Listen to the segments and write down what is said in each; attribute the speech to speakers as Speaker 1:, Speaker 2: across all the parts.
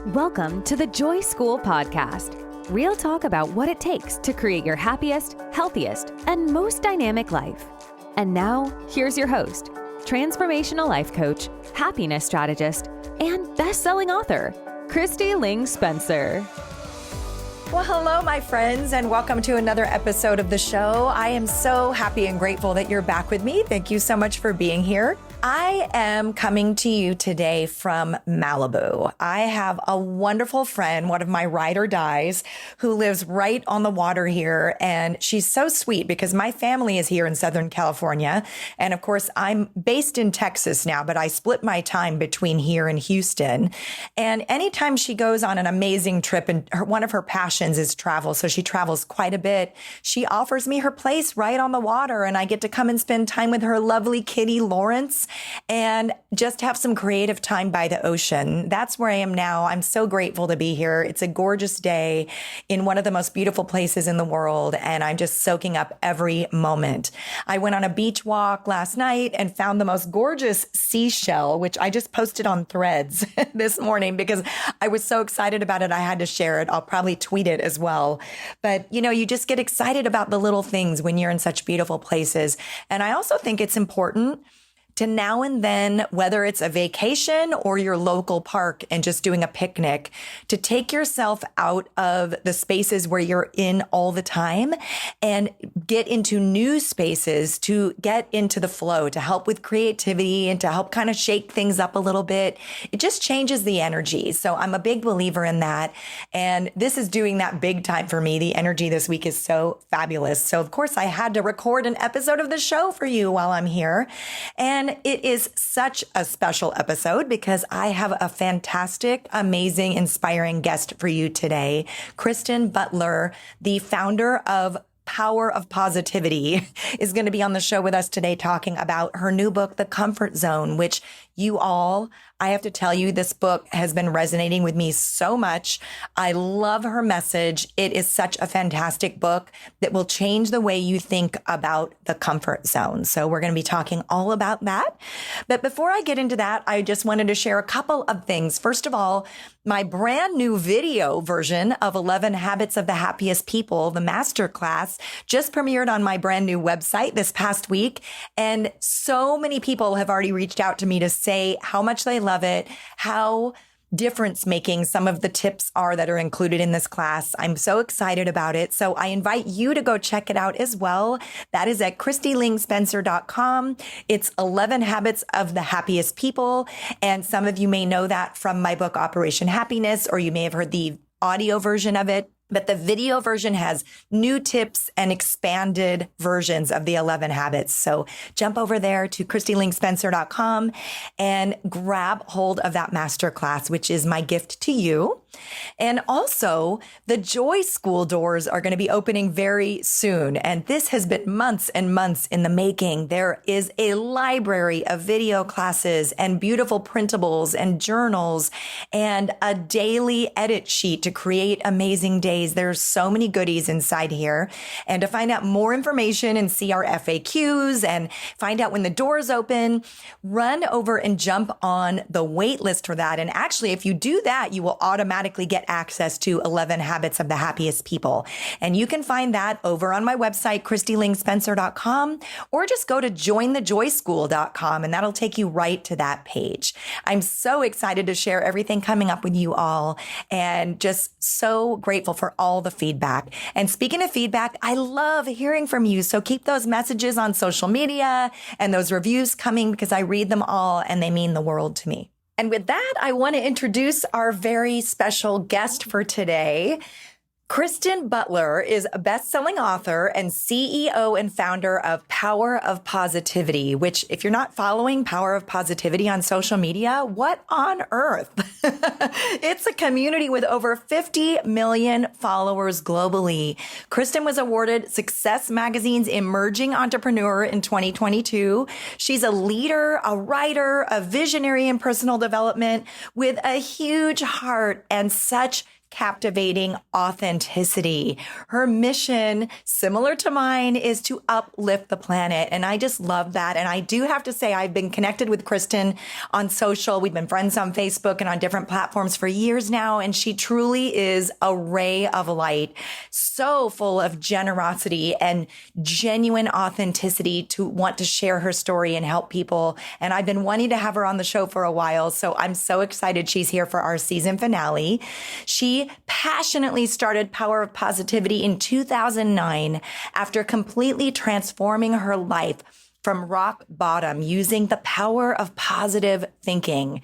Speaker 1: Welcome to the Joy School Podcast. Real talk about what it takes to create your happiest, healthiest, and most dynamic life. And now, here's your host, transformational life coach, happiness strategist, and best-selling author, Kristi Ling Spencer.
Speaker 2: Well, hello, my friends, and welcome to another episode of the show. I am so happy and grateful that you're back with me. Thank you so much for being here. I am coming to you today from Malibu. I have a wonderful friend, one of my ride or dies, who lives right on the water here. And she's so sweet because my family is here in Southern California. And of course, I'm based in Texas now, but I split my time between here and Houston. And anytime she goes on an amazing trip, and one of her passions is travel, so she travels quite a bit, she offers me her place right on the water. And I get to come and spend time with her lovely kitty, Lawrence, and just have some creative time by the ocean. That's where I am now. I'm so grateful to be here. It's a gorgeous day in one of the most beautiful places in the world, and I'm just soaking up every moment. I went on a beach walk last night and found the most gorgeous seashell, which I just posted on Threads this morning because I was so excited about it. I had to share it. I'll probably tweet it as well. But, you just get excited about the little things when you're in such beautiful places. And I also think it's important to now and then, whether it's a vacation or your local park and just doing a picnic, to take yourself out of the spaces where you're in all the time and get into new spaces, to get into the flow, to help with creativity and to help kind of shake things up a little bit. It just changes the energy. So I'm a big believer in that. And this is doing that big time for me. The energy this week is so fabulous. So of course I had to record an episode of the show for you while I'm here. And it is such a special episode because I have a fantastic, amazing, inspiring guest for you today. Kristen Butler, the founder of Power of Positivity, is going to be on the show with us today talking about her new book, The Comfort Zone, which I have to tell you, this book has been resonating with me so much. I love her message. It is such a fantastic book that will change the way you think about the comfort zone. So we're going to be talking all about that. But before I get into that, I just wanted to share a couple of things. First of all, my brand new video version of 11 Habits of the Happiest People, the masterclass, just premiered on my brand new website this past week. And so many people have already reached out to me to say how much they love it, how difference making some of the tips are that are included in this class. I'm so excited about it. So I invite you to go check it out as well. That is at KristiLingSpencer.com. It's 11 Habits of the Happiest People. And some of you may know that from my book, Operation Happiness, or you may have heard the audio version of it. But the video version has new tips and expanded versions of the 11 habits. So jump over there to KristiLingSpencer.com and grab hold of that masterclass, which is my gift to you. And also, the Joy School doors are going to be opening very soon. And this has been months and months in the making. There is a library of video classes and beautiful printables and journals and a daily edit sheet to create amazing days. There's so many goodies inside here. And to find out more information and see our FAQs and find out when the doors open, run over and jump on the wait list for that. And actually, if you do that, you will automatically get access to 11 Habits of the Happiest People. And you can find that over on my website, KristiLingSpencer.com, or just go to jointhejoyschool.com and that'll take you right to that page. I'm so excited to share everything coming up with you all and just so grateful for all the feedback. And speaking of feedback, I love hearing from you. So keep those messages on social media and those reviews coming because I read them all and they mean the world to me. And with that, I want to introduce our very special guest for today. Kristen Butler is a best-selling author and CEO and founder of Power of Positivity, which if you're not following Power of Positivity on social media, what on earth? It's a community with over 50 million followers globally. Kristen was awarded Success Magazine's Emerging Entrepreneur in 2022. She's a leader, a writer, a visionary in personal development with a huge heart and such captivating authenticity. Her mission, similar to mine, is to uplift the planet. And I just love that. And I do have to say, I've been connected with Kristen on social. We've been friends on Facebook and on different platforms for years now. And she truly is a ray of light, so full of generosity and genuine authenticity to want to share her story and help people. And I've been wanting to have her on the show for a while. So I'm so excited she's here for our season finale. She passionately started Power of Positivity in 2009 after completely transforming her life from rock bottom using the power of positive thinking.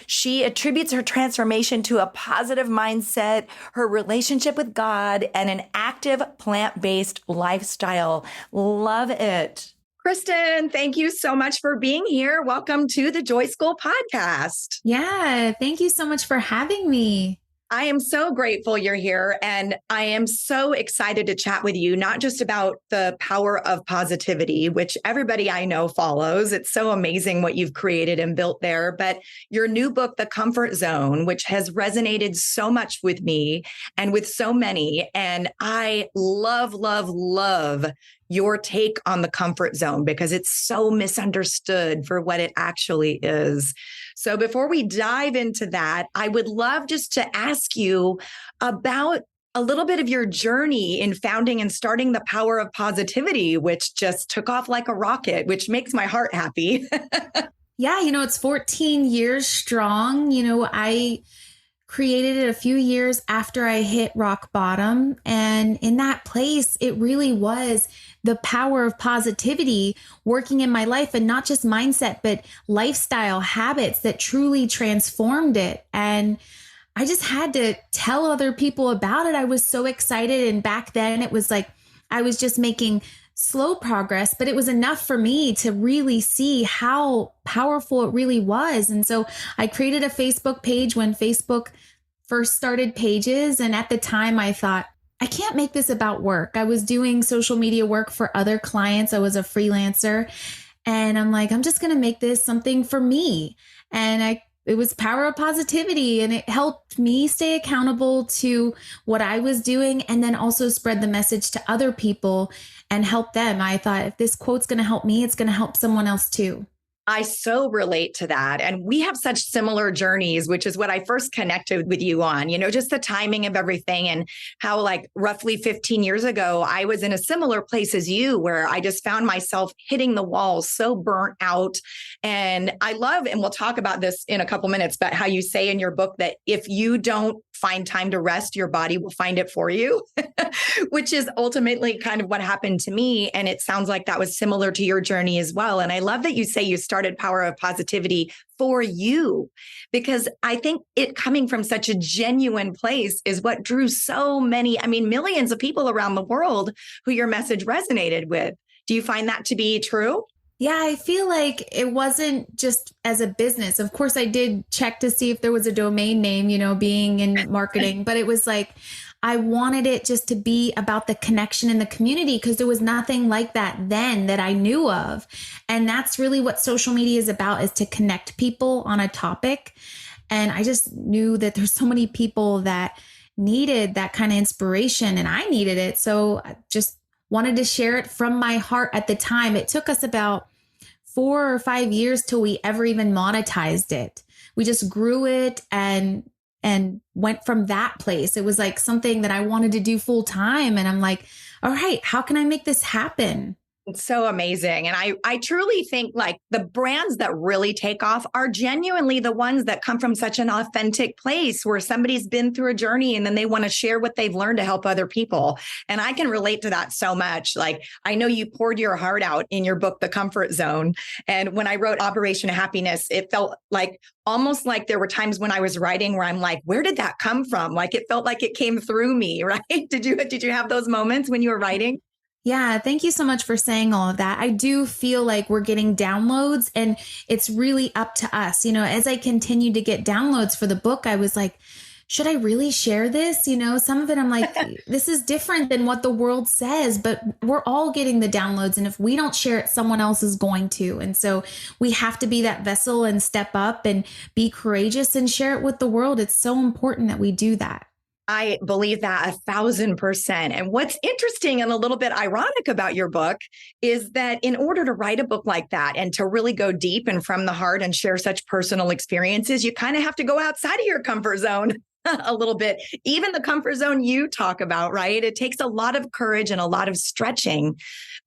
Speaker 2: She attributes her transformation to a positive mindset, her relationship with God, and an active plant-based lifestyle. Love it. Kristen, thank you so much for being here. Welcome to the Joy School podcast.
Speaker 3: Yeah, thank you so much for having me.
Speaker 2: I am so grateful you're here, and I am so excited to chat with you, not just about the power of positivity, which everybody I know follows. It's so amazing what you've created and built there, but your new book, The Comfort Zone, which has resonated so much with me and with so many. And I love, love, love your take on the comfort zone because it's so misunderstood for what it actually is. So before we dive into that, I would love just to ask you about a little bit of your journey in founding and starting the Power of Positivity, which just took off like a rocket, which makes my heart happy.
Speaker 3: Yeah, it's 14 years strong. I created it a few years after I hit rock bottom. And in that place, it really was the power of positivity working in my life, and not just mindset, but lifestyle habits that truly transformed it. And I just had to tell other people about it. I was so excited. And back then it was like, I was just making slow progress, but it was enough for me to really see how powerful it really was. And so I created a Facebook page when Facebook first started pages. And at the time I thought, I can't make this about work. I was doing social media work for other clients. I was a freelancer, and I'm like, I'm just going to make this something for me. And it was Power of Positivity, and it helped me stay accountable to what I was doing, and then also spread the message to other people and help them. I thought, if this quote's going to help me, it's going to help someone else too.
Speaker 2: I so relate to that. And we have such similar journeys, which is what I first connected with you on, just the timing of everything, and how like roughly 15 years ago, I was in a similar place as you, where I just found myself hitting the wall, so burnt out. And I love, and we'll talk about this in a couple minutes, but how you say in your book that if you don't find time to rest, your body will find it for you, which is ultimately kind of what happened to me. And it sounds like that was similar to your journey as well. And I love that you say you started Power of Positivity for you, because I think it coming from such a genuine place is what drew so many, millions of people around the world who your message resonated with. Do you find that to be true?
Speaker 3: Yeah, I feel like it wasn't just as a business. Of course, I did check to see if there was a domain name, being in marketing, but it was like, I wanted it just to be about the connection in the community, because there was nothing like that then that I knew of. And that's really what social media is about, is to connect people on a topic. And I just knew that there's so many people that needed that kind of inspiration, and I needed it. So I just wanted to share it from my heart at the time. It took us about 4 or 5 years till we ever even monetized it. We just grew it and went from that place. It was like something that I wanted to do full time. And I'm like, all right, how can I make this happen?
Speaker 2: It's so amazing. And I truly think like the brands that really take off are genuinely the ones that come from such an authentic place where somebody's been through a journey and then they want to share what they've learned to help other people. And I can relate to that so much. Like, I know you poured your heart out in your book, The Comfort Zone. And when I wrote Operation Happiness, it felt like almost like there were times when I was writing where I'm like, where did that come from? Like, it felt like it came through me, right? Did you have those moments when you were writing?
Speaker 3: Yeah, thank you so much for saying all of that. I do feel like we're getting downloads, and it's really up to us. As I continued to get downloads for the book, I was like, should I really share this? Some of it I'm like, this is different than what the world says, but we're all getting the downloads. And if we don't share it, someone else is going to. And so we have to be that vessel and step up and be courageous and share it with the world. It's so important that we do that.
Speaker 2: I believe that 1,000%. And what's interesting and a little bit ironic about your book is that in order to write a book like that and to really go deep and from the heart and share such personal experiences, you kind of have to go outside of your comfort zone a little bit. Even the comfort zone you talk about, right? It takes a lot of courage and a lot of stretching.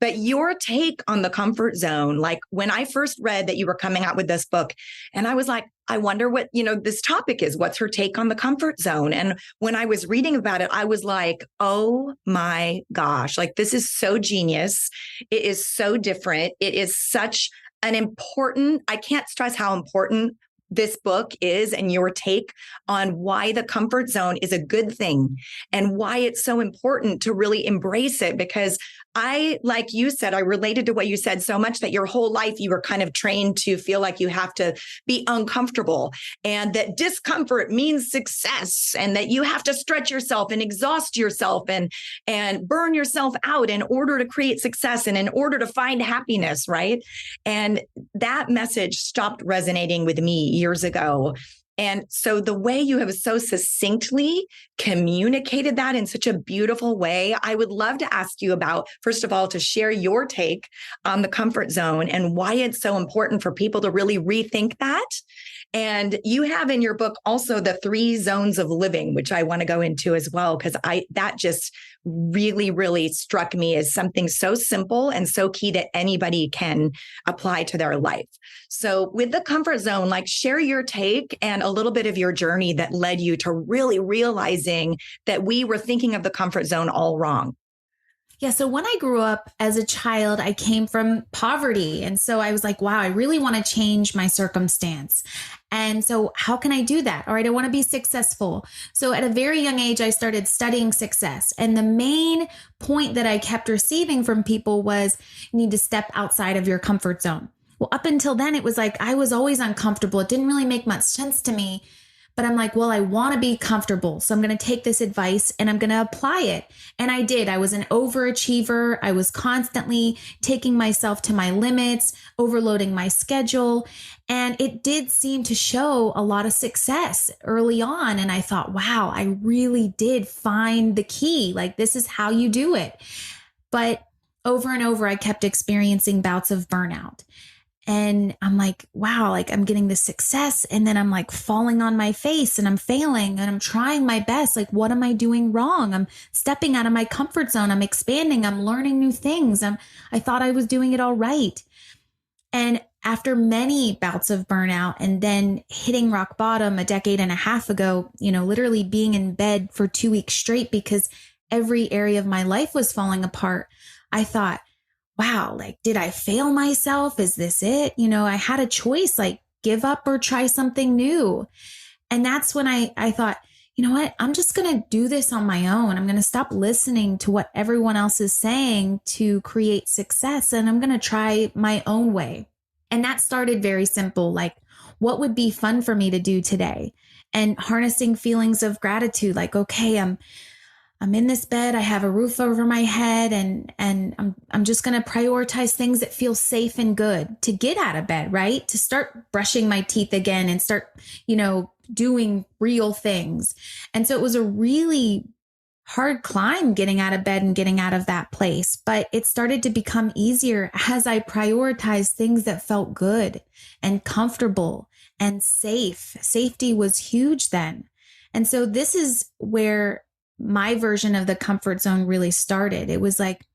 Speaker 2: But your take on the comfort zone, like when I first read that you were coming out with this book, and I was like, I wonder what, this topic is. What's her take on the comfort zone? And when I was reading about it, I was like, oh my gosh, like this is so genius. It is so different. It is such an important, I can't stress how important this book is and your take on why the comfort zone is a good thing and why it's so important to really embrace it. Because like you said, I related to what you said so much that your whole life you were kind of trained to feel like you have to be uncomfortable and that discomfort means success and that you have to stretch yourself and exhaust yourself and burn yourself out in order to create success and in order to find happiness, right? And that message stopped resonating with me years ago. And so the way you have so succinctly communicated that in such a beautiful way, I would love to ask you about, first of all, to share your take on the comfort zone and why it's so important for people to really rethink that. And you have in your book also the 3 zones of living, which I want to go into as well, because that just really, really struck me as something so simple and so key that anybody can apply to their life. So with the comfort zone, like share your take and a little bit of your journey that led you to really realizing that we were thinking of the comfort zone all wrong.
Speaker 3: Yeah. So when I grew up as a child, I came from poverty. And so I was like, wow, I really want to change my circumstance. And so how can I do that? All right. I want to be successful. So at a very young age, I started studying success. And the main point that I kept receiving from people was you need to step outside of your comfort zone. Well, up until then, it was like I was always uncomfortable. It didn't really make much sense to me. But I'm like, well, I want to be comfortable. So I'm going to take this advice and I'm going to apply it. And I did. I was an overachiever. I was constantly taking myself to my limits, overloading my schedule. And it did seem to show a lot of success early on. And I thought, wow, I really did find the key. Like, this is how you do it. But over and over, I kept experiencing bouts of burnout. And I'm like, wow, like I'm getting this success. And then I'm like falling on my face and I'm failing and I'm trying my best. Like, what am I doing wrong? I'm stepping out of my comfort zone. I'm expanding. I'm learning new things. I thought I was doing it all right. And after many bouts of burnout and then hitting rock bottom a decade and a half ago, literally being in bed for 2 weeks straight because every area of my life was falling apart, I thought, wow, like, did I fail myself? Is this it? I had a choice, like give up or try something new. And that's when I thought, you know what? I'm just going to do this on my own. I'm going to stop listening to what everyone else is saying to create success. And I'm going to try my own way. And that started very simple. Like, what would be fun for me to do today? And harnessing feelings of gratitude. Like, okay, I'm in this bed. I have a roof over my head and I'm just going to prioritize things that feel safe and good to get out of bed, right? To start brushing my teeth again and start, doing real things. And so it was a really hard climb getting out of bed and getting out of that place, but it started to become easier as I prioritized things that felt good and comfortable and safe. Safety was huge then. And so this is where my version of the comfort zone really started. It was like,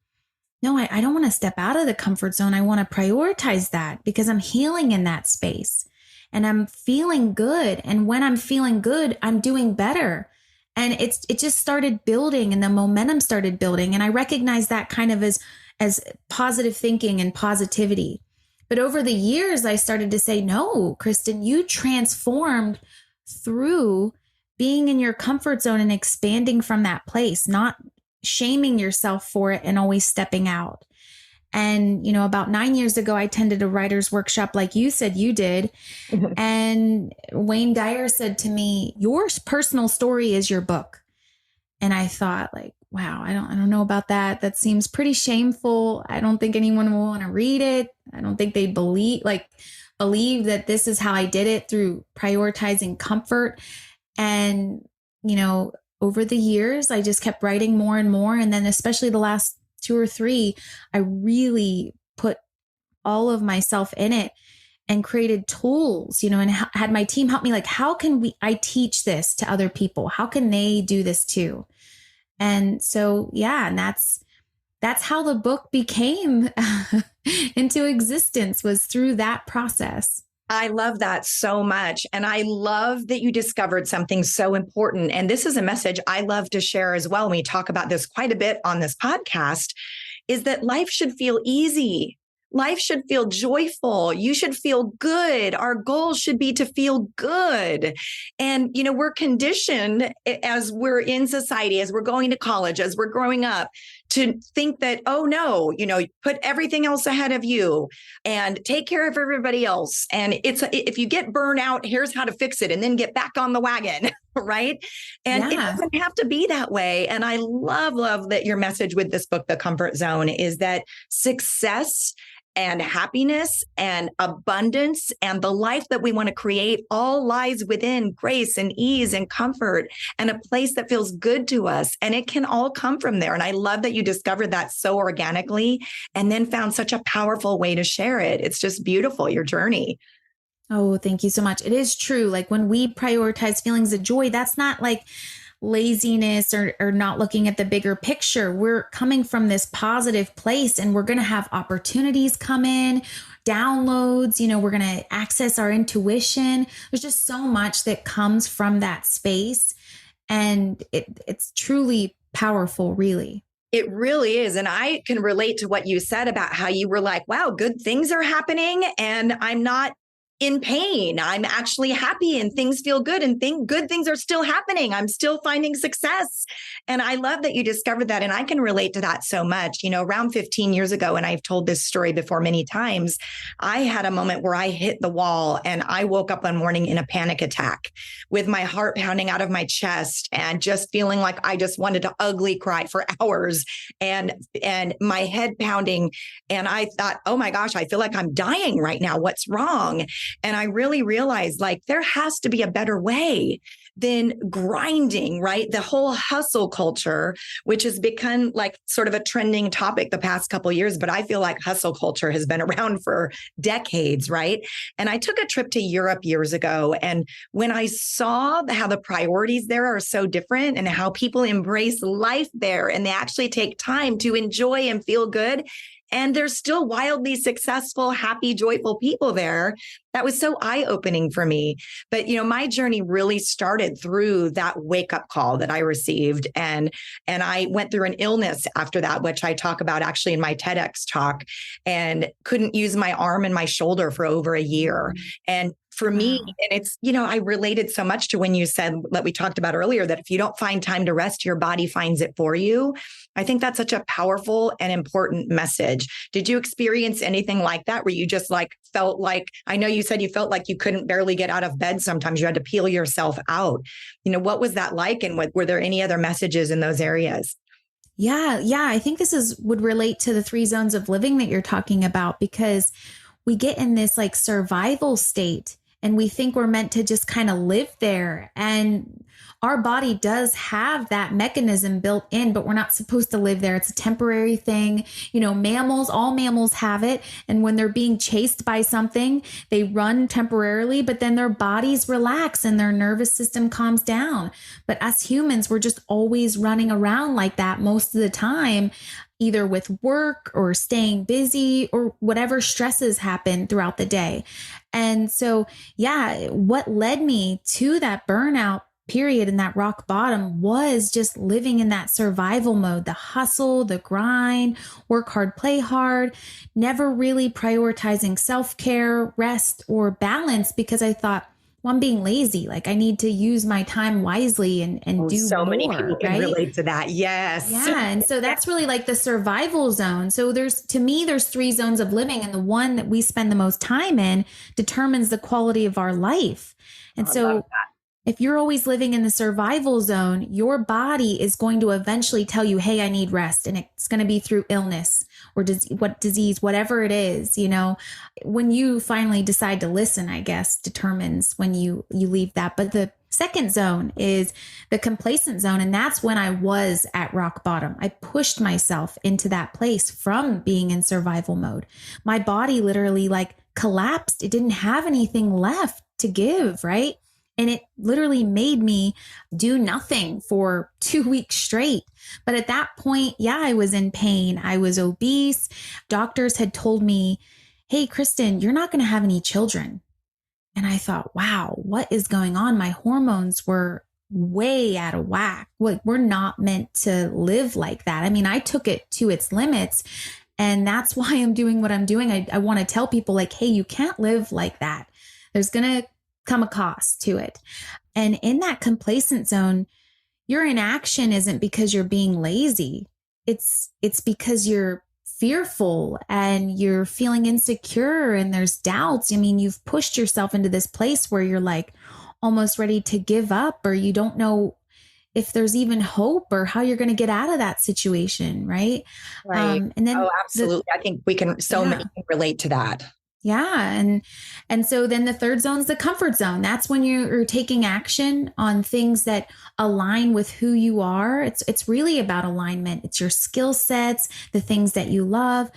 Speaker 3: no, I don't want to step out of the comfort zone. I want to prioritize that because I'm healing in that space and I'm feeling good. And when I'm feeling good, I'm doing better. And it just started building and the momentum started building. And I recognize that kind of as positive thinking and positivity. But over the years, I started to say, no, Kristen, you transformed through being in your comfort zone and expanding from that place, not shaming yourself for it and always stepping out. And, about 9 years ago, I attended a writer's workshop like you said you did. And Wayne Dyer said to me, your personal story is your book. And I thought like, wow, I don't know about that. That seems pretty shameful. I don't think anyone will want to read it. I don't think they believe that this is how I did it through prioritizing comfort. And, over the years, I just kept writing more and more. And then especially the last 2 or 3, I really put all of myself in it and created tools, and had my team help me. Like, how can I teach this to other people? How can they do this too? And so, yeah, and that's how the book became into existence, was through that process.
Speaker 2: I love that so much. And I love that you discovered something so important. And this is a message I love to share as well. And we talk about this quite a bit on this podcast, is that life should feel easy. Life should feel joyful. You should feel good. Our goal should be to feel good. And, we're conditioned as we're in society, as we're going to college, as we're growing up, to think that, oh no, put everything else ahead of you and take care of everybody else. And if you get burned out, here's how to fix it and then get back on the wagon. Right. And It doesn't have to be that way. And I love that your message with this book, The Comfort Zone, is that success and happiness and abundance and the life that we want to create all lies within grace and ease and comfort and a place that feels good to us. And it can all come from there. And I love that you discovered that so organically and then found such a powerful way to share it. It's just beautiful, your journey.
Speaker 3: Oh, thank you so much. It is true. Like, when we prioritize feelings of joy, that's not like laziness or not looking at the bigger picture. We're coming from this positive place, and we're going to have opportunities come in, downloads, we're going to access our intuition. There's just so much that comes from that space. And it's truly powerful, really.
Speaker 2: It really is. And I can relate to what you said about how you were like, wow, good things are happening and I'm not in pain. I'm actually happy and things feel good and good things are still happening. I'm still finding success. And I love that you discovered that. And I can relate to that so much. Around 15 years ago, and I've told this story before many times, I had a moment where I hit the wall and I woke up one morning in a panic attack with my heart pounding out of my chest and just feeling like I just wanted to ugly cry for hours and my head pounding. And I thought, oh my gosh, I feel like I'm dying right now. What's wrong? And I really realized, like, there has to be a better way than grinding, right? The whole hustle culture, which has become like sort of a trending topic the past couple of years, but I feel like hustle culture has been around for decades, right? And I took a trip to Europe years ago. And when I saw how the priorities there are so different and how people embrace life there and they actually take time to enjoy and feel good, and there's still wildly successful, happy, joyful people there. That was so eye-opening for me. But, my journey really started through that wake-up call that I received. And I went through an illness after that, which I talk about actually in my TEDx talk, and couldn't use my arm and my shoulder for over a year. And for me, and it's, I related so much to when you said that we talked about earlier, that if you don't find time to rest, your body finds it for you. I think that's such a powerful and important message. Did you experience anything like that where you just felt like, I know you said you felt like you couldn't barely get out of bed sometimes, you had to peel yourself out. What was that like? And were there any other messages in those areas?
Speaker 3: Yeah. I think this would relate to the 3 zones of living that you're talking about, because we get in this survival state and we think we're meant to just kind of live there. And our body does have that mechanism built in, but we're not supposed to live there. It's a temporary thing. All mammals have it. And when they're being chased by something, they run temporarily, but then their bodies relax and their nervous system calms down. But us humans, we're just always running around like that most of the time, either with work or staying busy or whatever stresses happen throughout the day. And so, what led me to that burnout period and that rock bottom was just living in that survival mode, the hustle, the grind, work hard, play hard, never really prioritizing self-care, rest, or balance, because I thought, well, I'm being lazy. I need to use my time wisely and do
Speaker 2: so
Speaker 3: more.
Speaker 2: Many people can relate to that. Yes.
Speaker 3: Yeah. And so that's really the survival zone. So there's 3 zones of living, and the one that we spend the most time in determines the quality of our life. And so if you're always living in the survival zone, your body is going to eventually tell you, hey, I need rest. And it's going to be through illness or disease, whatever it is. When you finally decide to listen, I guess, determines when you leave that. But the second zone is the complacent zone. And that's when I was at rock bottom. I pushed myself into that place from being in survival mode. My body literally like collapsed. It didn't have anything left to give, right? And it literally made me do nothing for 2 weeks straight. But at that point, yeah, I was in pain. I was obese. Doctors had told me, hey, Kristen, you're not going to have any children. And I thought, wow, what is going on? My hormones were way out of whack. We're not meant to live like that. I mean, I took it to its limits. And that's why I'm doing what I'm doing. I want to tell people like, hey, you can't live like that. There's going to come a cost to it. And in that complacent zone, your inaction isn't because you're being lazy. It's because you're fearful and you're feeling insecure and there's doubts. I mean, you've pushed yourself into this place where you're like almost ready to give up, or you don't know if there's even hope or how you're going to get out of that situation. Right.
Speaker 2: Right.
Speaker 3: And then,
Speaker 2: absolutely. I think we can, many can relate to that.
Speaker 3: Yeah. And so then the third zone is the comfort zone. That's when you're taking action on things that align with who you are. It's really about alignment. It's your skill sets, the things that you love,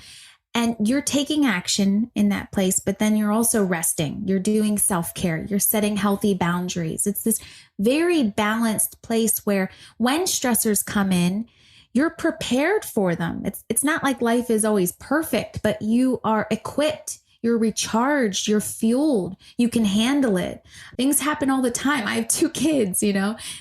Speaker 3: and you're taking action in that place, but then you're also resting. You're doing self-care. You're setting healthy boundaries. It's this very balanced place where when stressors come in, you're prepared for them. It's not like life is always perfect, but you are equipped. You're recharged, you're fueled, you can handle it. Things happen all the time. I have 2 kids, it's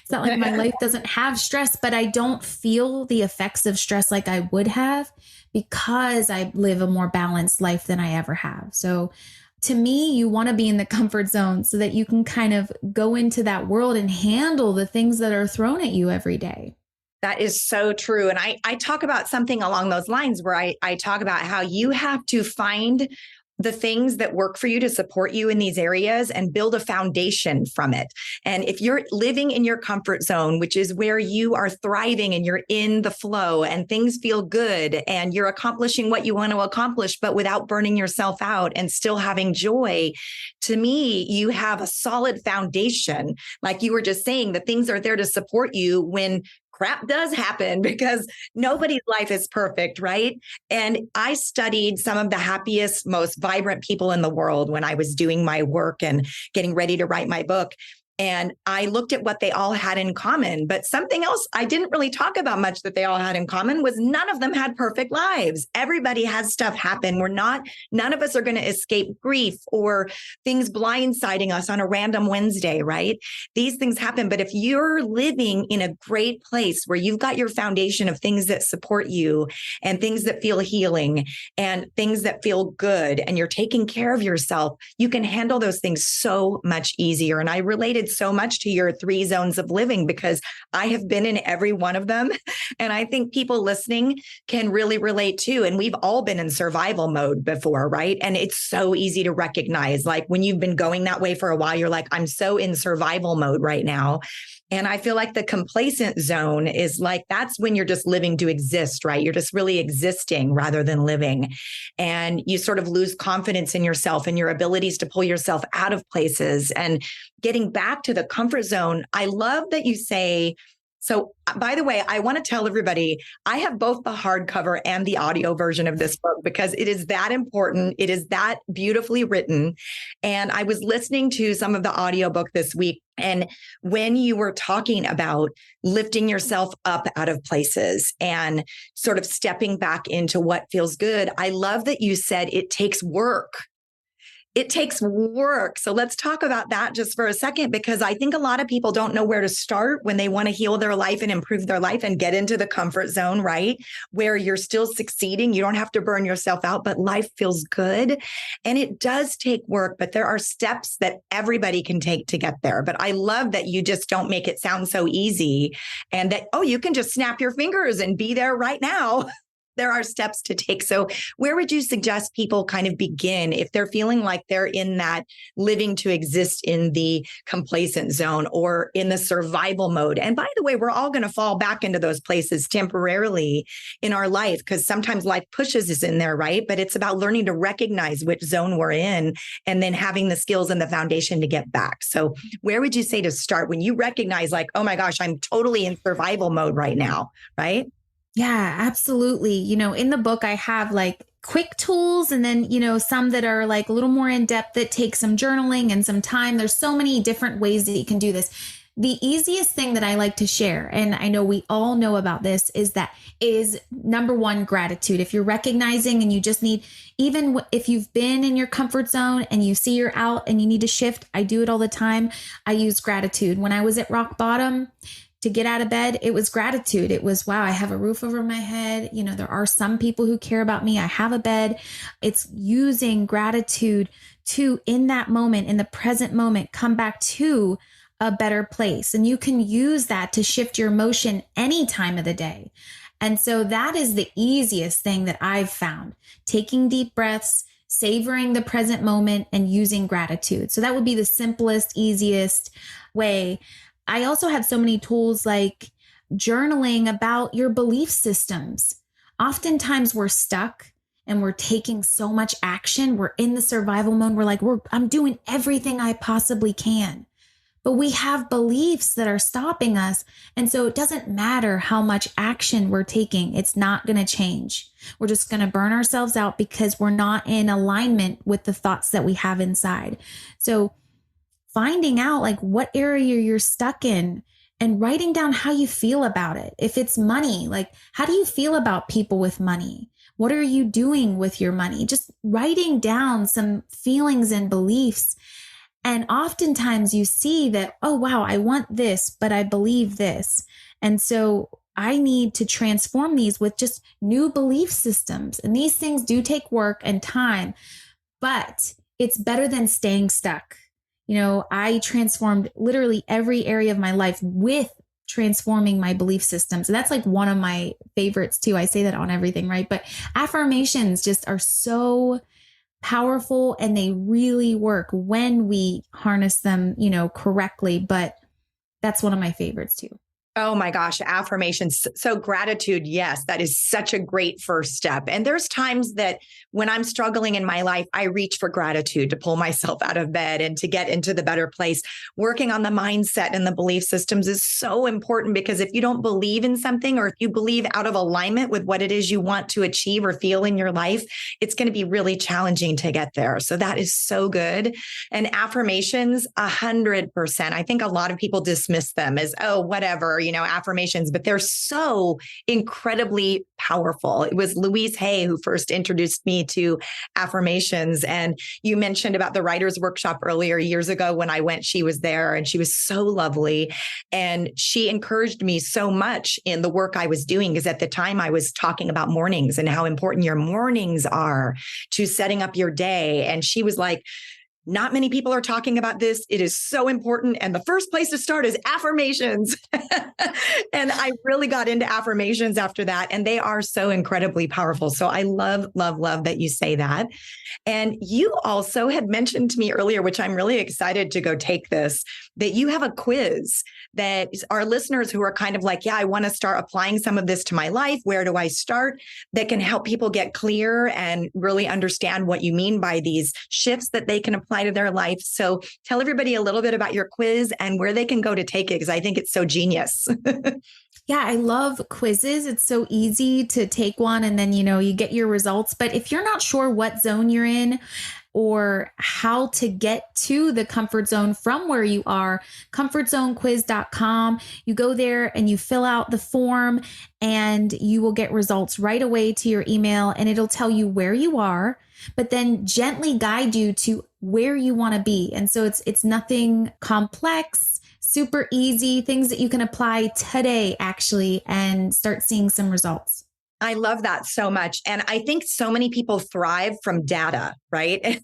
Speaker 3: not like my life doesn't have stress, but I don't feel the effects of stress like I would have because I live a more balanced life than I ever have. So to me, you want to be in the comfort zone so that you can kind of go into that world and handle the things that are thrown at you every day.
Speaker 2: That is so true. And I talk about something along those lines where I talk about how you have to find the things that work for you to support you in these areas and build a foundation from it. And if you're living in your comfort zone, which is where you are thriving and you're in the flow and things feel good and you're accomplishing what you want to accomplish, but without burning yourself out and still having joy, to me, you have a solid foundation. Like you were just saying, the things are there to support you when crap does happen, because nobody's life is perfect, right? And I studied some of the happiest, most vibrant people in the world when I was doing my work and getting ready to write my book. And I looked at what they all had in common. But something else I didn't really talk about much that they all had in common was none of them had perfect lives. Everybody has stuff happen. None of us are going to escape grief or things blindsiding us on a random Wednesday, right? These things happen. But if you're living in a great place where you've got your foundation of things that support you and things that feel healing and things that feel good, and you're taking care of yourself, you can handle those things so much easier. And I related so much to your 3 zones of living because I have been in every one of them. And I think people listening can really relate too. And we've all been in survival mode before, right? And it's so easy to recognize, like when you've been going that way for a while, you're like, I'm so in survival mode right now. And I feel like the complacent zone is like, that's when you're just living to exist, right? You're just really existing rather than living. And you sort of lose confidence in yourself and your abilities to pull yourself out of places. And getting back to the comfort zone, I love that you say, so by the way, I want to tell everybody, I have both the hardcover and the audio version of this book because it is that important. It is that beautifully written. And I was listening to some of the audiobook this week. And when you were talking about lifting yourself up out of places and sort of stepping back into what feels good, I love that you said it takes work. It takes work. So let's talk about that just for a second, because I think a lot of people don't know where to start when they want to heal their life and improve their life and get into the comfort zone, right? Where you're still succeeding. You don't have to burn yourself out, but life feels good. And it does take work, but there are steps that everybody can take to get there. But I love that you just don't make it sound so easy and that, oh, you can just snap your fingers and be there right now. There are steps to take. So where would you suggest people kind of begin if they're feeling like they're in that living to exist in the complacent zone or in the survival mode? And by the way, we're all going to fall back into those places temporarily in our life because sometimes life pushes us in there, right? But it's about learning to recognize which zone we're in and then having the skills and the foundation to get back. So where would you say to start when you recognize like, oh my gosh, I'm totally in survival mode right now, right?
Speaker 3: Yeah, absolutely. In the book, I have like quick tools and then, some that are like a little more in depth that take some journaling and some time. There's so many different ways that you can do this. The easiest thing that I like to share, and I know we all know about this, is number one, gratitude. If you're recognizing and you just need, even if you've been in your comfort zone and you see you're out and you need to shift, I do it all the time. I use gratitude. When I was at rock bottom, to get out of bed, it was gratitude. It was, wow, I have a roof over my head. There are some people who care about me. I have a bed. It's using gratitude to, in that moment, in the present moment, come back to a better place. And you can use that to shift your emotion any time of the day. And so that is the easiest thing that I've found, taking deep breaths, savoring the present moment, and using gratitude. So that would be the simplest, easiest way. I also have so many tools like journaling about your belief systems. Oftentimes we're stuck and we're taking so much action. We're in the survival mode. We're like, I'm doing everything I possibly can. But we have beliefs that are stopping us. And so it doesn't matter how much action we're taking. It's not going to change. We're just going to burn ourselves out because we're not in alignment with the thoughts that we have inside. So finding out like what area you're stuck in and writing down how you feel about it. If it's money, like how do you feel about people with money? What are you doing with your money? Just writing down some feelings and beliefs. And oftentimes you see that, oh, wow, I want this, but I believe this. And so I need to transform these with just new belief systems. And these things do take work and time, but it's better than staying stuck. I transformed literally every area of my life with transforming my belief systems. And that's like one of my favorites too. I say that on everything, right? But affirmations just are so powerful and they really work when we harness them, correctly. But that's one of my favorites too.
Speaker 2: Oh my gosh, affirmations. So gratitude, yes, that is such a great first step. And there's times that when I'm struggling in my life, I reach for gratitude to pull myself out of bed and to get into the better place. Working on the mindset and the belief systems is so important because if you don't believe in something or if you believe out of alignment with what it is you want to achieve or feel in your life, it's going to be really challenging to get there. So that is so good. And affirmations, 100%. I think a lot of people dismiss them as, oh, whatever, affirmations, but they're so incredibly powerful. It was Louise Hay who first introduced me to affirmations. And you mentioned about the writer's workshop earlier years ago when I went, she was there and she was so lovely. And she encouraged me so much in the work I was doing because at the time I was talking about mornings and how important your mornings are to setting up your day. And she was like, not many people are talking about this. It is so important. And the first place to start is affirmations. And I really got into affirmations after that. And they are so incredibly powerful. So I love, love, love that you say that. And you also had mentioned to me earlier, which I'm really excited to go take this, that you have a quiz that our listeners who are kind of like, yeah, I want to start applying some of this to my life. Where do I start? That can help people get clear and really understand what you mean by these shifts that they can apply to their life. So tell everybody a little bit about your quiz and where they can go to take it, because I think it's so genius.
Speaker 3: Yeah, I love quizzes. It's so easy to take one and then, you get your results. But if you're not sure what zone you're in or how to get to the comfort zone from where you are, comfortzonequiz.com. You go there and you fill out the form and you will get results right away to your email, and it'll tell you where you are, but then gently guide you to where you want to be. And so it's nothing complex, super easy, things that you can apply today actually and start seeing some results.
Speaker 2: I love that so much. And I think so many people thrive from data, right?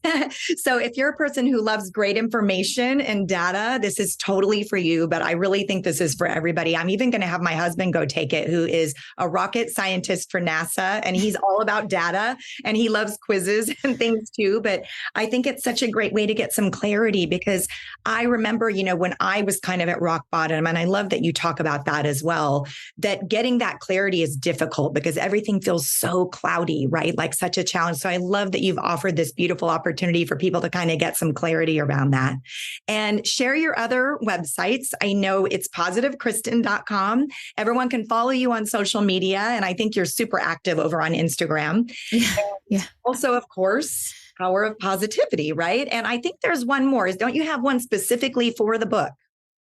Speaker 2: So if you're a person who loves great information and data, this is totally for you. But I really think this is for everybody. I'm even going to have my husband go take it, who is a rocket scientist for NASA. And he's all about data and he loves quizzes and things too. But I think it's such a great way to get some clarity because I remember, when I was kind of at rock bottom, and I love that you talk about that as well, that getting that clarity is difficult because everything feels so cloudy, right? Like such a challenge. So I love that you've offered this beautiful opportunity for people to kind of get some clarity around that. And share your other websites. I know it's positivekristen.com. Everyone can follow you on social media. And I think you're super active over on Instagram.
Speaker 3: Yeah.
Speaker 2: Also, of course, Power of Positivity, right? And I think there's one more. Don't you have one specifically for the book?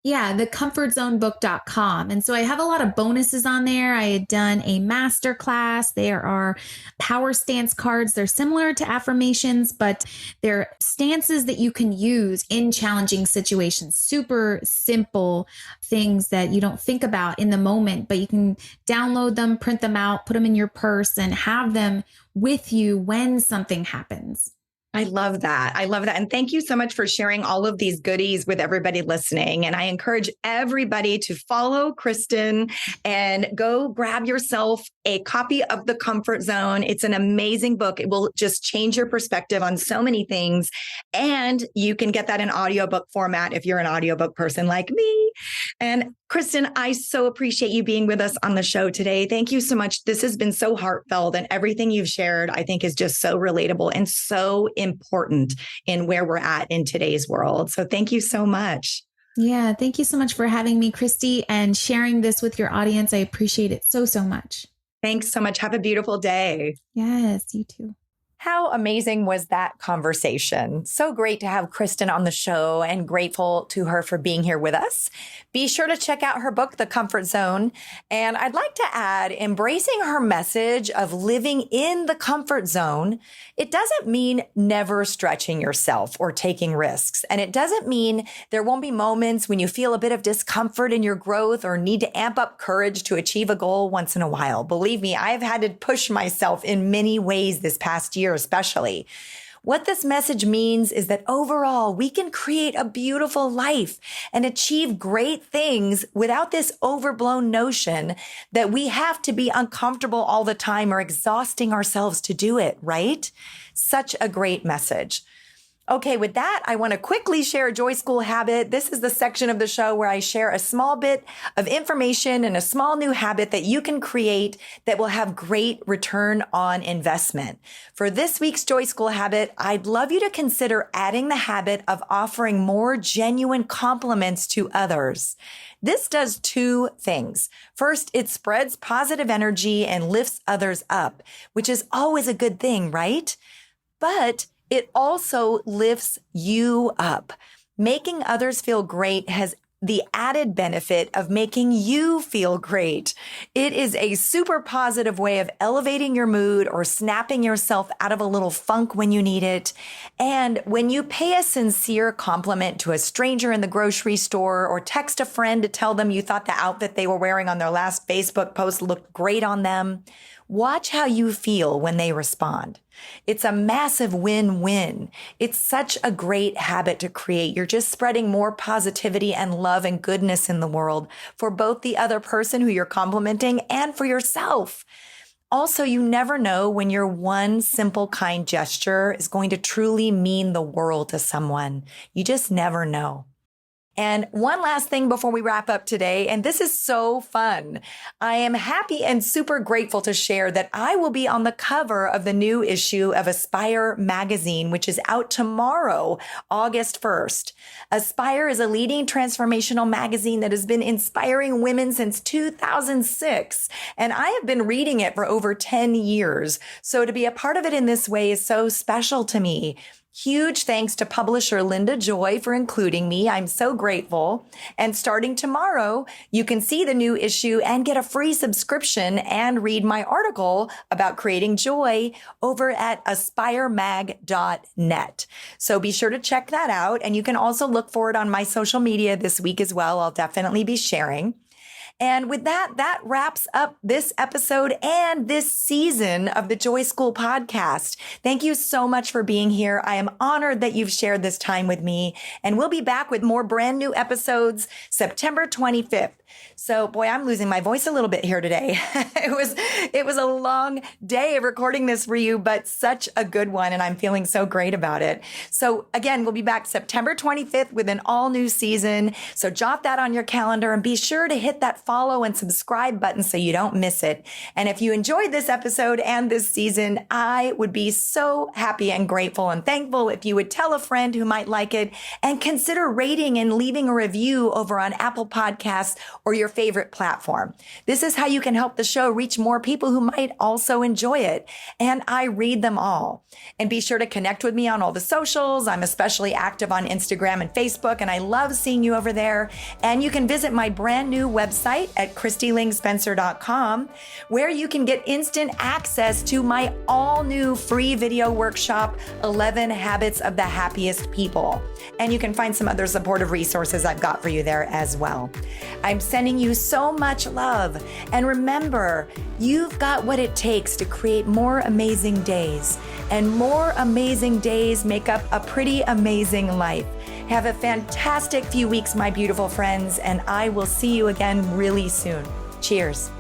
Speaker 3: Yeah, the comfortzonebook.com. And so I have a lot of bonuses on there. I had done a master class. There are power stance cards. They're similar to affirmations, but they're stances that you can use in challenging situations. Super simple things that you don't think about in the moment, but you can download them, print them out, put them in your purse, and have them with you when something happens.
Speaker 2: I love that. I love that. And thank you so much for sharing all of these goodies with everybody listening. And I encourage everybody to follow Kristen and go grab yourself a copy of The Comfort Zone. It's an amazing book. It will just change your perspective on so many things. And you can get that in audiobook format if you're an audiobook person like me. And Kristen, I so appreciate you being with us on the show today. Thank you so much. This has been so heartfelt, and everything you've shared, I think, is just so relatable and so important in where we're at in today's world. So thank you so much.
Speaker 3: Yeah, thank you so much for having me, Kristi, and sharing this with your audience. I appreciate it so, so much.
Speaker 2: Thanks so much. Have a beautiful day.
Speaker 3: Yes, you too.
Speaker 2: How amazing was that conversation? So great to have Kristen on the show and grateful to her for being here with us. Be sure to check out her book, The Comfort Zone. And I'd like to add, embracing her message of living in the comfort zone, it doesn't mean never stretching yourself or taking risks. And it doesn't mean there won't be moments when you feel a bit of discomfort in your growth or need to amp up courage to achieve a goal once in a while. Believe me, I've had to push myself in many ways this past year, especially. What this message means is that overall, we can create a beautiful life and achieve great things without this overblown notion that we have to be uncomfortable all the time or exhausting ourselves to do it, right? Such a great message. Okay, with that, I want to quickly share a Joy School habit. This is the section of the show where I share a small bit of information and a small new habit that you can create that will have great return on investment. For this week's Joy School habit, I'd love you to consider adding the habit of offering more genuine compliments to others. This does two things. First, it spreads positive energy and lifts others up, which is always a good thing, right? But it also lifts you up. Making others feel great has the added benefit of making you feel great. It is a super positive way of elevating your mood or snapping yourself out of a little funk when you need it. And when you pay a sincere compliment to a stranger in the grocery store or text a friend to tell them you thought the outfit they were wearing on their last Facebook post looked great on them, watch how you feel when they respond. It's a massive win-win. It's such a great habit to create. You're just spreading more positivity and love and goodness in the world for both the other person who you're complimenting and for yourself. Also, you never know when your one simple kind gesture is going to truly mean the world to someone. You just never know. And one last thing before we wrap up today, and this is so fun. I am happy and super grateful to share that I will be on the cover of the new issue of Aspire magazine, which is out tomorrow, August 1st. Aspire is a leading transformational magazine that has been inspiring women since 2006, and I have been reading it for over 10 years. So to be a part of it in this way is so special to me. Huge thanks to publisher Linda Joy for including me. I'm so grateful. And starting tomorrow, you can see the new issue and get a free subscription and read my article about creating joy over at aspiremag.net. So be sure to check that out. And you can also look for it on my social media this week as well. I'll definitely be sharing. And with that, that wraps up this episode and this season of the Joy School podcast. Thank you so much for being here. I am honored that you've shared this time with me, and we'll be back with more brand new episodes September 25th. So boy, I'm losing my voice a little bit here today. It was a long day of recording this for you, but such a good one. And I'm feeling so great about it. So again, we'll be back September 25th with an all new season. So jot that on your calendar and be sure to hit that follow and subscribe button so you don't miss it. And if you enjoyed this episode and this season, I would be so happy and grateful and thankful if you would tell a friend who might like it, and consider rating and leaving a review over on Apple Podcasts or your favorite platform. This is how you can help the show reach more people who might also enjoy it. And I read them all. And be sure to connect with me on all the socials. I'm especially active on Instagram and Facebook, and I love seeing you over there. And you can visit my brand new website at KristiLingSpencer.com, where you can get instant access to my all new free video workshop, 11 Habits of the Happiest People. And you can find some other supportive resources I've got for you there as well. I'm sending you so much love. And remember, you've got what it takes to create more amazing days. And more amazing days make up a pretty amazing life. Have a fantastic few weeks, my beautiful friends, and I will see you again really soon. Cheers.